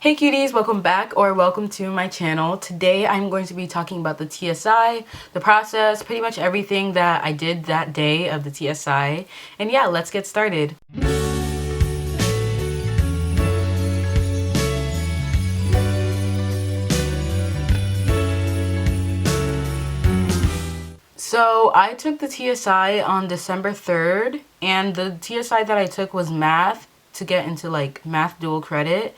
Hey cuties, welcome back or welcome to my channel. Today I'm going to be talking about the TSI, the process, pretty much everything that I did that day of the TSI. And yeah, let's get started. So I took the TSI on December 3rd, and the TSI that I took was math to get into like math dual credit.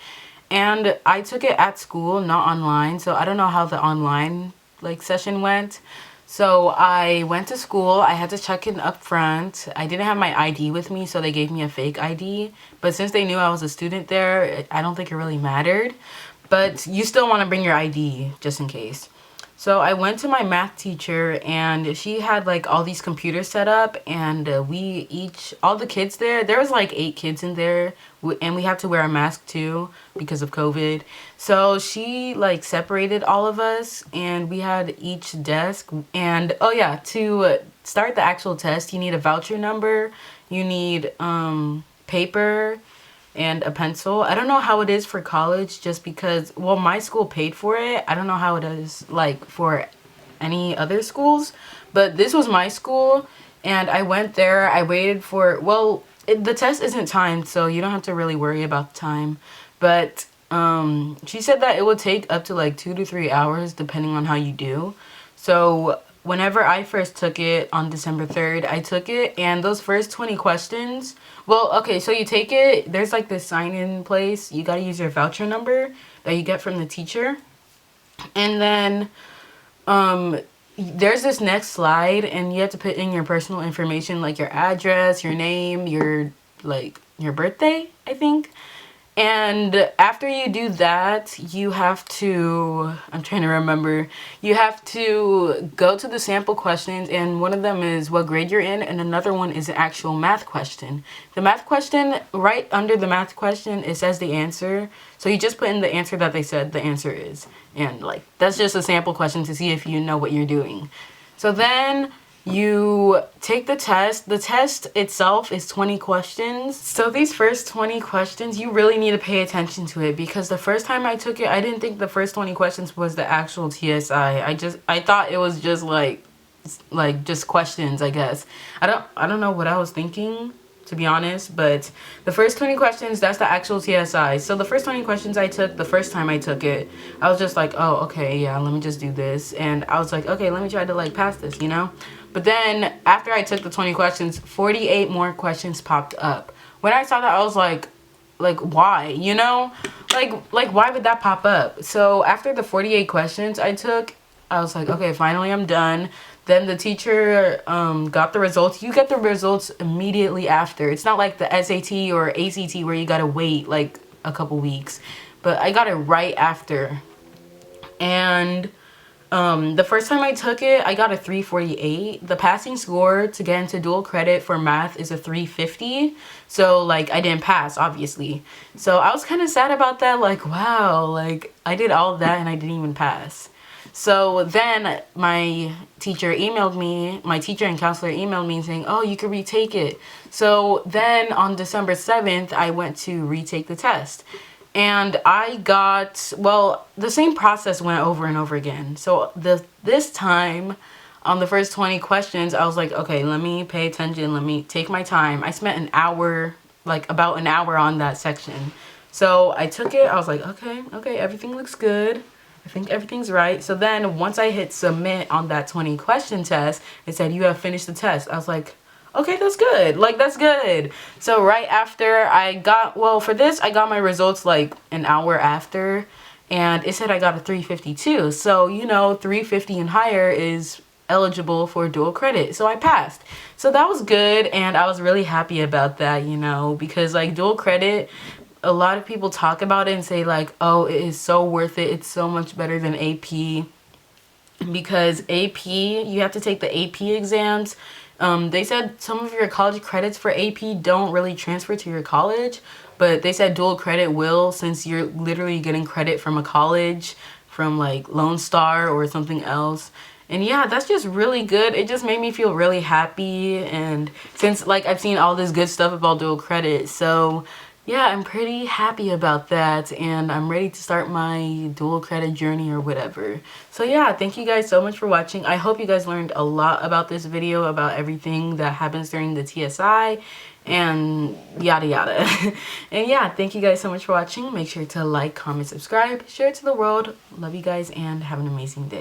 And I took it at school, not online, so I don't know how the online like session went. So I went to school, I had to check in up front. I didn't have my ID with me, so they gave me a fake ID. But since they knew I was a student there, I don't think it really mattered. But you still want to bring your ID just in case. So I went to my math teacher and she had like all these computers set up, and all the kids there was like 8 kids in there, and we have to wear a mask too because of COVID. So she like separated all of us and we had each desk. And oh yeah, to start the actual test, you need a voucher number, you need paper, and a pencil. I don't know how it is for college just because, well, my school paid for it. I don't know how it is like for any other schools, but this was my school and I went there. I waited for, well, the test isn't timed, so you don't have to really worry about the time. But she said that it would take up to like 2 to 3 hours depending on how you do. So whenever I first took it on December 3rd, I took it, and those first 20 questions, well, okay, so you take it, there's like this sign-in place. You gotta use your voucher number that you get from the teacher. And then there's this next slide, and you have to put in your personal information, like your address, your name, your birthday, I think. And after you do that, you have to, I'm trying to remember, you have to go to the sample questions, and one of them is what grade you're in, and another one is an actual math question. The math question, right under the math question, it says the answer. So you just put in the answer that they said the answer is. And like, that's just a sample question to see if you know what you're doing. So then you take the test. The test itself is 20 questions. So these first 20 questions, you really need to pay attention to it, because the first time I took it, I didn't think the first 20 questions was the actual TSI. I thought it was just like just questions, I guess. I don't know what I was thinking, to be honest, but the first 20 questions, that's the actual TSI. So the first 20 questions I took the first time I took it, I was just like, oh, okay, yeah, let me just do this. And I was like, okay, let me try to like pass this, you know? But then after I took the 20 questions, 48 more questions popped up. When I saw that, I was like why, you know? Like why would that pop up? So after the 48 questions I took, I was like, okay, finally I'm done. Then the teacher got the results. You get the results immediately after. It's not like the SAT or ACT where you gotta wait like a couple weeks. But I got it right after. And the first time I took it, I got a 348. The passing score to get into dual credit for math is a 350. So like I didn't pass, obviously. So I was kind of sad about that. Like, wow, like I did all of that and I didn't even pass. So then my teacher and counselor emailed me saying, oh, you could retake it. So then on December 7th, I went to retake the test. And I got, well, the same process went over and over again. So this time, on the first 20 questions, I was like, okay, let me pay attention. Let me take my time. I spent an hour, like about an hour on that section. So I took it. I was like, okay, everything looks good. I think everything's right. So then once I hit submit on that 20 question test, it said you have finished the test. I was like, okay, that's good. Like, that's good. So right after I got, well, for this, I got my results like an hour after, and it said I got a 352. So, you know, 350 and higher is eligible for dual credit. So I passed. So that was good, and I was really happy about that, you know, because like dual credit, a lot of people talk about it and say like, oh, it is so worth it. It's so much better than AP, because AP, you have to take the AP exams. They said some of your college credits for AP don't really transfer to your college, but they said dual credit will, since you're literally getting credit from a college, from like Lone Star or something else. And yeah, that's just really good. It just made me feel really happy, and since like I've seen all this good stuff about dual credit, so yeah, I'm pretty happy about that, and I'm ready to start my dual credit journey or whatever. So yeah, thank you guys so much for watching. I hope you guys learned a lot about this video, about everything that happens during the TSI and yada yada. And yeah, thank you guys so much for watching. Make sure to like, comment, subscribe, share it to the world. Love you guys and have an amazing day.